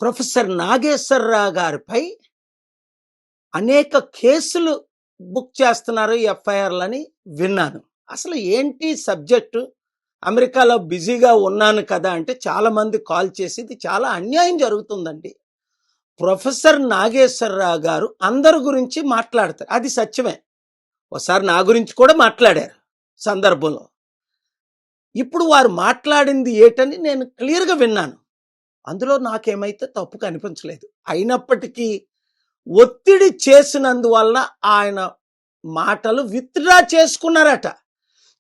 Professor Nageswararao గారిపై అనేక కేసులు బుక్ చేస్తున్నారు ఎఫ్ఐఆర్లని విన్నాను. అసలు ఏంటి సబ్జెక్టు? అమెరికాలో బిజీగా ఉన్నాను కదా అంటే చాలామంది కాల్ చేసి ఇది చాలా అన్యాయం జరుగుతుందండి. ప్రొఫెసర్ నాగేశ్వరరావు గారు అందరి గురించి మాట్లాడతారు, అది సత్యమే. ఒకసారి నా గురించి కూడా మాట్లాడారు సందర్భంలో. ఇప్పుడు వారు మాట్లాడింది ఏటని నేను క్లియర్గా విన్నాను. అందులో నాకేమైతే తప్పు కనిపించలేదు. అయినప్పటికీ ఒత్తిడి చేసినందువల్ల ఆయన మాటలు విత్డ్రా చేసుకున్నారట.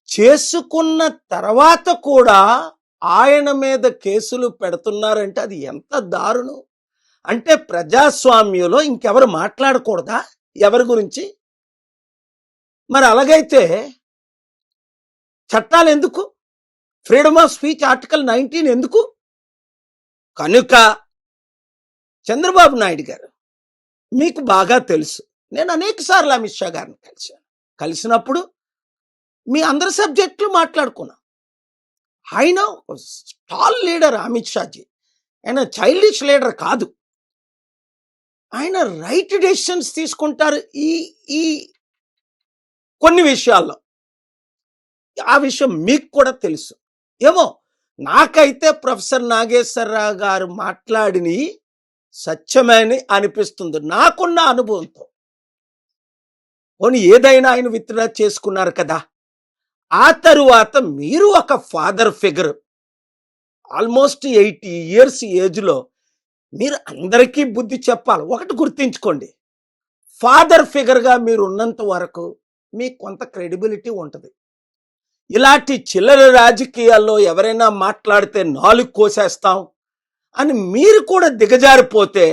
చేసుకున్న తర్వాత కూడా ఆయన మీద కేసులు పెడుతున్నారంటే అది ఎంత దారుణం. అంటే ప్రజాస్వామ్యంలో ఇంకెవరు మాట్లాడకూడదా ఎవరి గురించి? మరి అలాగైతే చట్టాలు ఎందుకు? ఫ్రీడమ్ ఆఫ్ స్పీచ్ ఆర్టికల్ 19 ఎందుకు? కనుక చంద్రబాబు నాయుడు గారు, మీకు బాగా తెలుసు, నేను అనేక సార్లు అమిత్ షా గారిని కలిసినప్పుడు మీ అందరి సబ్జెక్టులు మాట్లాడుకున్నాం. ఆయన స్టాల్ లీడర్ అమిత్ షాజీ, ఆయన చైల్డిష్ లీడర్ కాదు. ఆయన రైట్ డెసిషన్స్ తీసుకుంటారు ఈ ఈ కొన్ని విషయాల్లో. ఆ విషయం మీకు కూడా తెలుసు. ఏమో నాకైతే ప్రొఫెసర్ నాగేశ్వరరావు గారు మాట్లాడిని సత్యమని అనిపిస్తుంది నాకున్న అనుభవంతో. పోనీ ఏదైనా ఆయన విత్డ్రా చేసుకున్నారు కదా. ఆ తరువాత మీరు ఒక ఫాదర్ ఫిగర్, ఆల్మోస్ట్ 80 years ఏజ్లో మీరు అందరికీ బుద్ధి చెప్పాలి. ఒకటి గుర్తించుకోండి, ఫాదర్ ఫిగర్గా మీరు ఉన్నంత వరకు మీకు కొంత క్రెడిబిలిటీ ఉంటుంది. ఇలాంటి చిల్లర రాజకీయాల్లో ఎవరైనా మాట్లాడితే నాలుగు కోసేస్తాం అని మీరు కూడా దిగజారిపోతే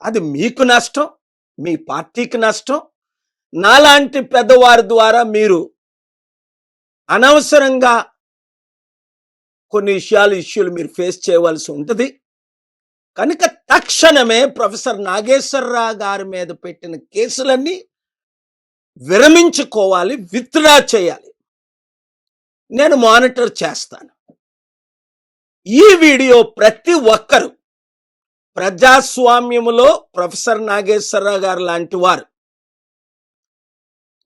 అది మీకు నష్టం, మీ పార్టీకి నష్టం. నాలాంటి పెద్దవారి ద్వారా మీరు అనవసరంగా కొన్ని ఇష్యూలు మీరు ఫేస్ చేయవలసి ఉంటుంది. కనుక తక్షణమే ప్రొఫెసర్ నాగేశ్వరరావు గారి మీద పెట్టిన కేసులన్నీ విరమించుకోవాలి, విత్డ్రా చేయాలి. నేను మానిటర్ చేస్తాను. ఈ వీడియో ప్రతి ఒక్కరు ప్రజాస్వామ్యములో ప్రొఫెసర్ నాగేశ్వరరావు గారు లాంటి వారు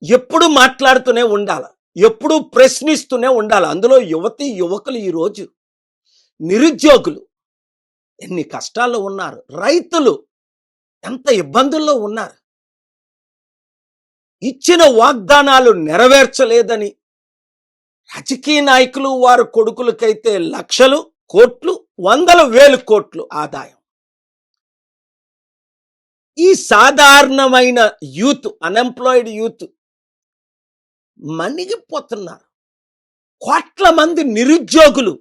ఎప్పుడు మాట్లాడుతూనే ఉండాలి, ఎప్పుడు ప్రశ్నిస్తూనే ఉండాలి. అందులో యువతి యువకులు ఈరోజు నిరుద్యోగులు ఎన్ని కష్టాల్లో ఉన్నారు, రైతులు ఎంత ఇబ్బందుల్లో ఉన్నారు. ఇచ్చిన వాగ్దానాలు నెరవేర్చలేదని రాజకీయ నాయకులు వారి కొడుకులకైతే లక్షలు, కోట్లు, 100,000 కోట్లు ఆదాయం. ఈ సాధారణమైన యూత్, అన్ఎంప్లాయిడ్ యూత్ మణిగిపోతున్నారు. కోట్ల మంది నిరుద్యోగులు.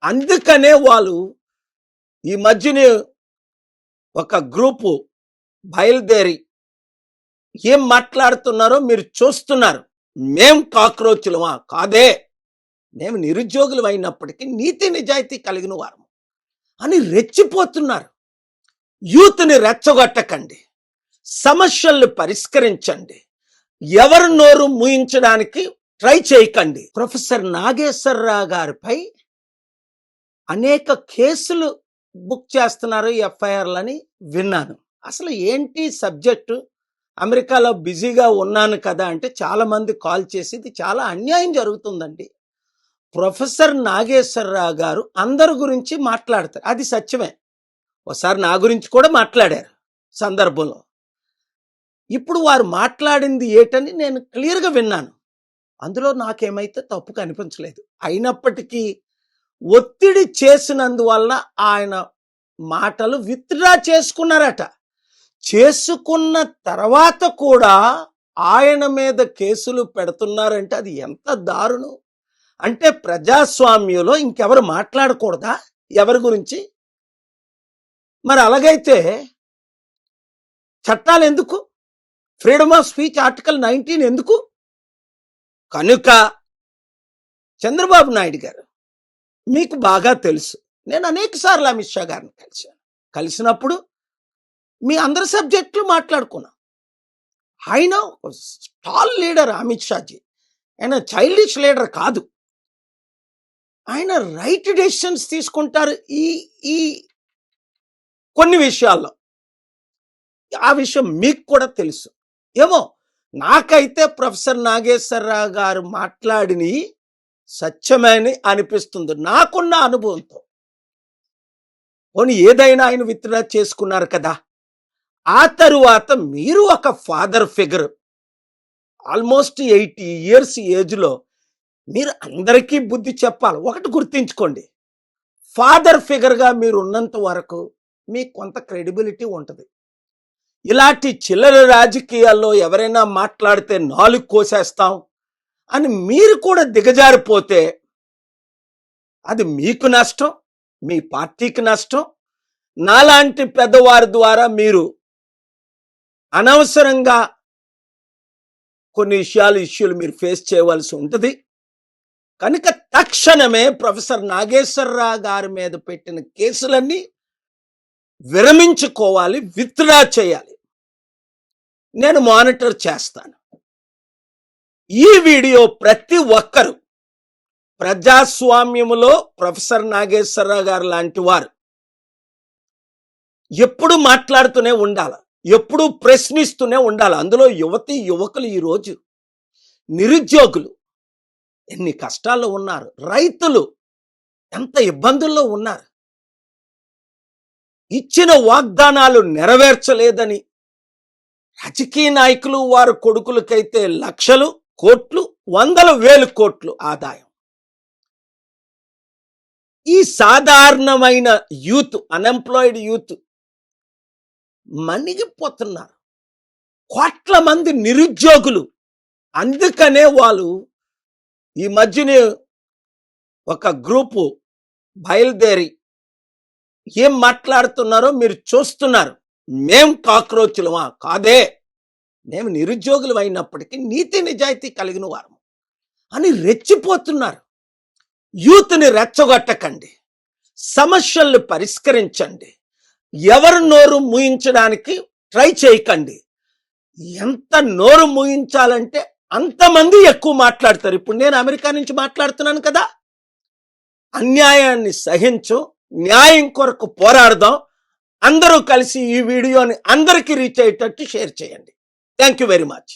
అందుకనే వాళ్ళు ఈ మధ్యనే ఒక గ్రూపు బయలుదేరి ఏం మాట్లాడుతున్నారో మీరు చూస్తున్నారు. మేం కాక్రోచులమా? కాదే, మేము నిరుద్యోగులు అయినప్పటికీ నీతి నిజాయితీ కలిగిన వారము అని రెచ్చిపోతున్నారు. యూత్ని రెచ్చగొట్టకండి, సమస్యల్ని పరిష్కరించండి, ఎవరు నోరు మూయించడానికి ట్రై చేయకండి. ప్రొఫెసర్ నాగేశ్వరరావు గారిపై అనేక కేసులు బుక్ చేస్తున్నారు ఎఫ్ఐఆర్లని విన్నాను. అసలు ఏంటి సబ్జెక్టు? అమెరికాలో బిజీగా ఉన్నాను కదా అంటే చాలామంది కాల్ చేసి ఇది చాలా అన్యాయం జరుగుతుందండి. ప్రొఫెసర్ నాగేశ్వరరావు గారు అందరి గురించి మాట్లాడతారు, అది సత్యమే. ఒకసారి నా గురించి కూడా మాట్లాడారు సందర్భంలో. ఇప్పుడు వారు మాట్లాడింది ఏటని నేను క్లియర్గా విన్నాను. అందులో నాకేమైతే తప్పు కనిపించలేదు. అయినప్పటికీ ఒత్తిడి చేసినందువల్ల ఆయన మాటలు విత్డ్రా చేసుకున్నారట. చేసుకున్న తర్వాత కూడా ఆయన మీద కేసులు పెడుతున్నారంటే అది ఎంత దారుణం. అంటే ప్రజాస్వామ్యంలో ఇంకెవరు మాట్లాడకూడదా ఎవరి గురించి? మరి అలాగైతే చట్టాలు ఎందుకు? ఫ్రీడమ్ ఆఫ్ స్పీచ్ ఆర్టికల్ 19 ఎందుకు? కనుక చంద్రబాబు నాయుడు గారు, మీకు బాగా తెలుసు, నేను అనేక సార్లు అమిత్ షా గారిని కలిసినప్పుడు మీ అందరి సబ్జెక్టులు మాట్లాడుకున్నాం. ఆయన స్టాల్ లీడర్ అమిత్ షాజీ, ఆయన చైల్డిష్ లీడర్ కాదు. ఆయన రైట్ డెసిషన్స్ తీసుకుంటారు ఈ కొన్ని విషయాల్లో. ఆ విషయం మీకు కూడా తెలుసు. ఏమో నాకైతే ప్రొఫెసర్ నాగేశ్వరరావు గారు మాట్లాడిని సత్యమని అనిపిస్తుంది నాకున్న అనుభవంతో. పోనీ ఏదైనా ఆయన విత్డ్రా చేసుకున్నారు కదా. ఆ తరువాత మీరు ఒక ఫాదర్ ఫిగర్, ఆల్మోస్ట్ 80 years ఏజ్లో మీరు అందరికీ బుద్ధి చెప్పాలి. ఒకటి గుర్తించుకోండి, ఫాదర్ ఫిగర్గా మీరు ఉన్నంత వరకు మీకు కొంత క్రెడిబిలిటీ ఉంటుంది. ఇలాంటి చిల్లర రాజకీయాల్లో ఎవరైనా మాట్లాడితే నాలుగు కోసేస్తాం అని మీరు కూడా దిగజారిపోతే అది మీకు నష్టం, మీ పార్టీకి నష్టం. నాలాంటి పెద్దవారి ద్వారా మీరు అనవసరంగా కొన్ని ఇష్యూలు మీరు ఫేస్ చేయవలసి ఉంటుంది. కనుక తక్షణమే ప్రొఫెసర్ నాగేశ్వరరావు గారి మీద పెట్టిన కేసులన్నీ విరమించుకోవాలి, విత్డ్రా చేయాలి. నేను మానిటర్ చేస్తాను. ఈ వీడియో ప్రతి ఒక్కరు ప్రజాస్వామ్యములో ప్రొఫెసర్ నాగేశ్వరరావు గారు లాంటి వారు ఎప్పుడు మాట్లాడుతూనే ఉండాలి, ఎప్పుడు ప్రశ్నిస్తూనే ఉండాలి. అందులో యువతి యువకులు ఈరోజు నిరుద్యోగులు ఎన్ని కష్టాల్లో ఉన్నారు, రైతులు ఎంత ఇబ్బందుల్లో ఉన్నారు. ఇచ్చిన వాగ్దానాలు నెరవేర్చలేదని రాజకీయ నాయకులు వారి కొడుకులకైతే లక్షలు, కోట్లు, 100,000 కోట్లు ఆదాయం. ఈ సాధారణమైన యూత్, అన్ఎంప్లాయిడ్ యూత్ మణిగిపోతున్నారు. కోట్ల మంది నిరుద్యోగులు. అందుకనే వాళ్ళు ఈ మధ్యనే ఒక గ్రూపు బయలుదేరి ఏం మాట్లాడుతున్నారో మీరు చూస్తున్నారు. మేం కాక్రోచులమా? కాదే, మేము నిరుద్యోగులు అయినప్పటికీ నీతి నిజాయితీ కలిగిన వారము అని రెచ్చిపోతున్నారు. యూత్ని రెచ్చగొట్టకండి, సమస్యలను పరిష్కరించండి. ఎవరు నోరు మూయించడానికి ట్రై చేయకండి. ఎంత నోరు మూయించాలంటే అంతమంది ఎక్కువ మాట్లాడతారు. ఇప్పుడు నేను అమెరికా నుంచి మాట్లాడుతున్నాను కదా. అన్యాయాన్ని సహించు, న్యాయం కొరకు పోరాడదాం. అందరూ కలిసి ఈ వీడియోని అందరికీ రీచ్ అయ్యేటట్టు షేర్ చేయండి. Thank you very much.